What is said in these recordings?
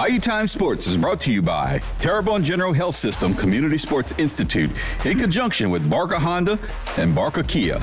Bayou Time Sports is brought to you by Terrebonne General Health System Community Sports Institute in conjunction with Barker Honda and Barker Kia.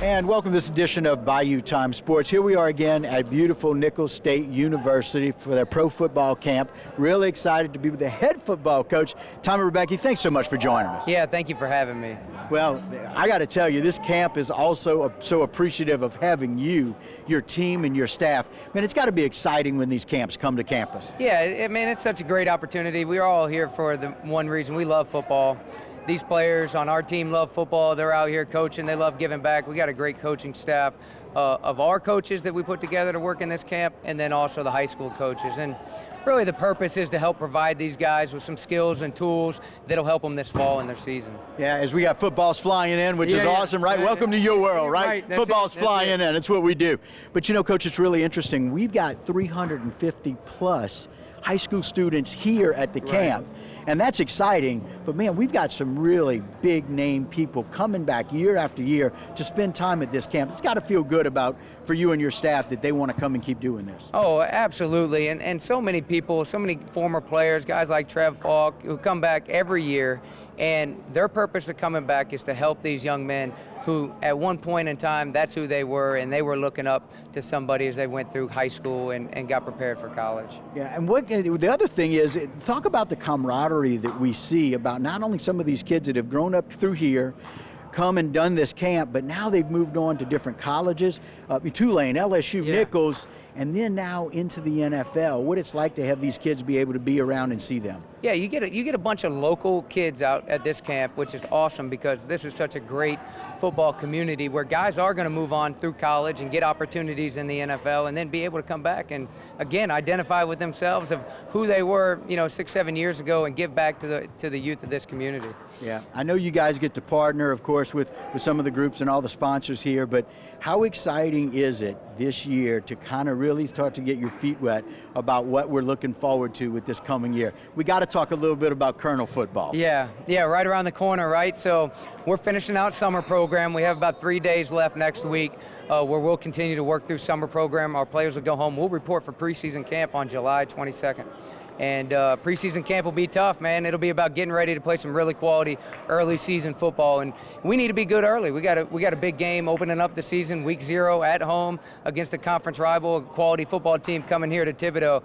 And welcome to this edition of Bayou Time Sports. Here we are again at beautiful Nicholls State University for their pro football camp. Really excited to be with the head football coach, Tommy Rybacki. Thanks so much for joining us. Yeah, thank you for having me. Well, I got to tell you, this camp is also so appreciative of having you, your team, and your staff. Man, it's got to be exciting when these camps come to campus. Yeah, I mean, it's such a great opportunity. We're all here for the one reason. We love football. These players on our team love football. They're out here coaching. They love giving back. We got a great coaching staff of our coaches that we put together to work in this camp, and then also the high school coaches. And really the purpose is to help provide these guys with some skills and tools that'll help them this fall in their season. Yeah, as we got footballs flying in, which is awesome, right? Welcome to your world, right? Football's flying in. It's what we do. But you know, Coach, it's really interesting. We've got 350 plus high school students here at the camp. And that's exciting, but man, we've got some really big name people coming back year after year to spend time at this camp. It's got to feel good for you and your staff that they want to come and keep doing this. Oh, absolutely, and so many people, so many former players, guys like Trev Falk, who come back every year, and their purpose of coming back is to help these young men who at one point in time, that's who they were, and they were looking up to somebody as they went through high school and got prepared for college. Yeah, and the other thing is, talk about the camaraderie that we see about not only some of these kids that have grown up through here, come and done this camp, but now they've moved on to different colleges, Tulane, LSU, Nicholls, and then now into the NFL. What it's like to have these kids be able to be around and see them. Yeah, you get a bunch of local kids out at this camp, which is awesome because this is such a great football community where guys are going to move on through college and get opportunities in the NFL and then be able to come back and again identify with themselves of who they were, 6-7 years ago and give back to the youth of this community. Yeah, I know you guys get to partner, of course, with some of the groups and all the sponsors here, but how exciting is it this year to kind of really start to get your feet wet about what we're looking forward to with this coming year? We got to talk a little bit about Colonel football. Yeah, right around the corner, right? So we're finishing out summer program. We have about 3 days left next week where we'll continue to work through summer program. Our players will go home. We'll report for preseason camp on July 22nd. And preseason camp will be tough, man. It'll be about getting ready to play some really quality early season football, and we need to be good early. We got a big game opening up the season, week 0 at home against a conference rival, a quality football team coming here to Thibodaux.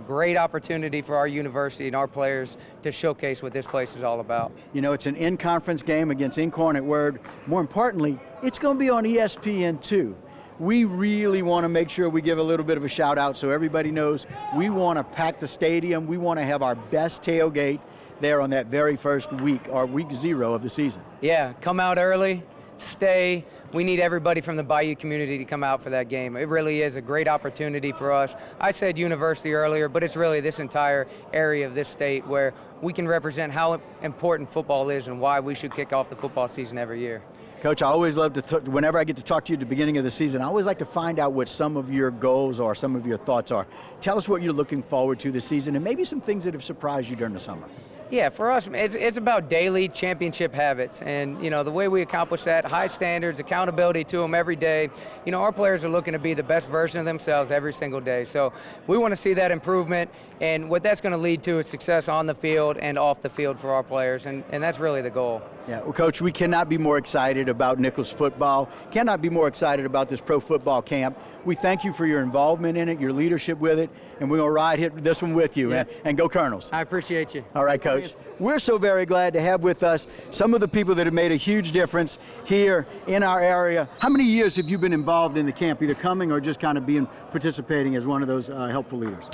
Great opportunity for our university and our players to showcase what this place is all about. It's an in-conference game against Incarnate Word. More importantly, it's going to be on ESPN2. We really want to make sure we give a little bit of a shout out so everybody knows we want to pack the stadium. We want to have our best tailgate there on that very first week, or week 0 of the season. Yeah, come out early, stay. We need everybody from the Bayou community to come out for that game. It really is a great opportunity for us. I said university earlier, but it's really this entire area of this state where we can represent how important football is and why we should kick off the football season every year. Coach, I always love to, whenever I get to talk to you at the beginning of the season, I always like to find out what some of your goals are, some of your thoughts are. Tell us what you're looking forward to this season and maybe some things that have surprised you during the summer. Yeah, for us, it's about daily championship habits. And, the way we accomplish that, high standards, accountability to them every day. Our players are looking to be the best version of themselves every single day. So we want to see that improvement. And what that's going to lead to is success on the field and off the field for our players. And that's really the goal. Yeah, well, Coach, we cannot be more excited about Nicholls football, cannot be more excited about this pro football camp. We thank you for your involvement in it, your leadership with it, and we're going to hit this one with you, and go Colonels. I appreciate you. All right, Coach. We're so very glad to have with us some of the people that have made a huge difference here in our area. How many years have you been involved in the camp, either coming or just kind of participating as one of those helpful leaders?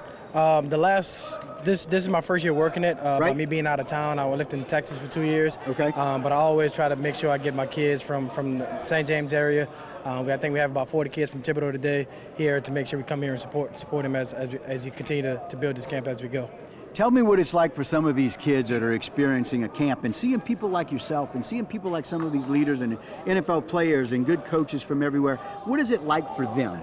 This is my first year working it. By me being out of town, I lived in Texas for 2 years. Okay. But I always try to make sure I get my kids from the St. James area. I think we have about 40 kids from Thibodaux today here to make sure we come here and support him as he continue to build this camp as we go. Tell me what it's like for some of these kids that are experiencing a camp and seeing people like yourself and seeing people like some of these leaders and NFL players and good coaches from everywhere. What is it like for them?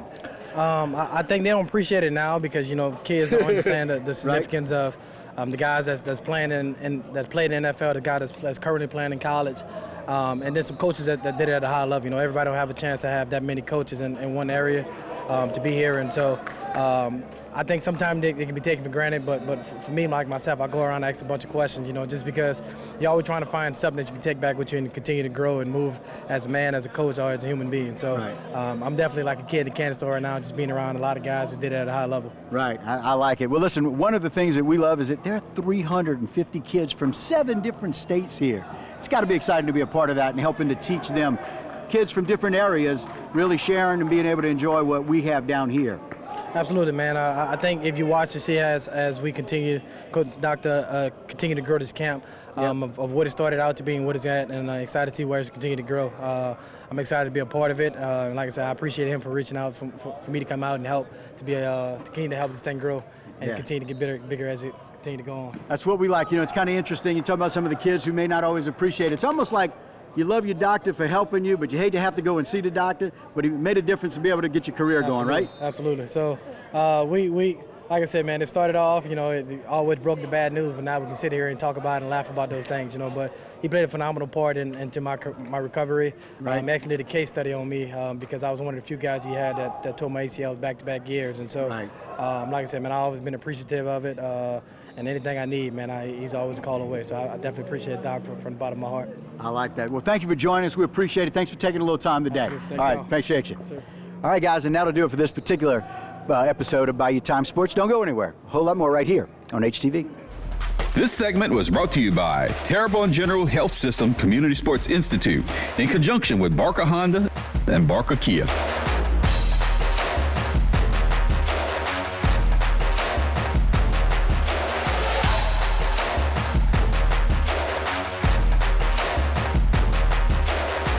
I think they don't appreciate it now because, kids don't understand the significance of the guys that's playing that's played in the NFL, the guy that's currently playing in college. and then some coaches that did it at a high level. You know, everybody don't have a chance to have that many coaches in one area to be here, and so I think sometimes it can be taken for granted, but for me, like myself, I go around and ask a bunch of questions, you know, just because you're always trying to find something that you can take back with you and continue to grow and move as a man, as a coach, or as a human being. So I'm definitely like a kid in the candy store right now, just being around a lot of guys who did it at a high level. Right, I like it. Well, listen, one of the things that we love is that there are 350 kids from 7 different states here. It's got to be exciting to be a part of that and helping to teach them, kids from different areas, really sharing and being able to enjoy what we have down here. Absolutely, man. I think if you watch to see as we continue, Coach Doctor continue to grow this camp, of what it started out to being, what it's at, and excited to see where it's continue to grow. I'm excited to be a part of it. And like I said, I appreciate him for reaching out for me to come out and help to continue to help this thing grow and continue to get bigger as it continue to go on. That's what we like. You know, it's kind of interesting. You talk about some of the kids who may not always appreciate it. It's almost like you love your doctor for helping you, but you hate to have to go and see the doctor, but he made a difference to be able to get your career going, right? Absolutely. So we like I said, man, it started off, you know, it always broke the bad news, but now we can sit here and talk about it and laugh about those things, you know. But he played a phenomenal part into my recovery. Right. He actually did a case study on me because I was one of the few guys he had that tore my ACL back-to-back years. And so, like I said, man, I've always been appreciative of it. And anything I need, man, he's always a call away. So I definitely appreciate Doc from the bottom of my heart. I like that. Well, thank you for joining us. We appreciate it. Thanks for taking a little time today. All right, appreciate you. Yes, all right, guys, and that'll do it for this particular episode of Bayou Time Sports. Don't go anywhere. A whole lot more right here on HTV. This segment was brought to you by Terrebonne General Health System Community Sports Institute in conjunction with Barker Honda and Barker Kia.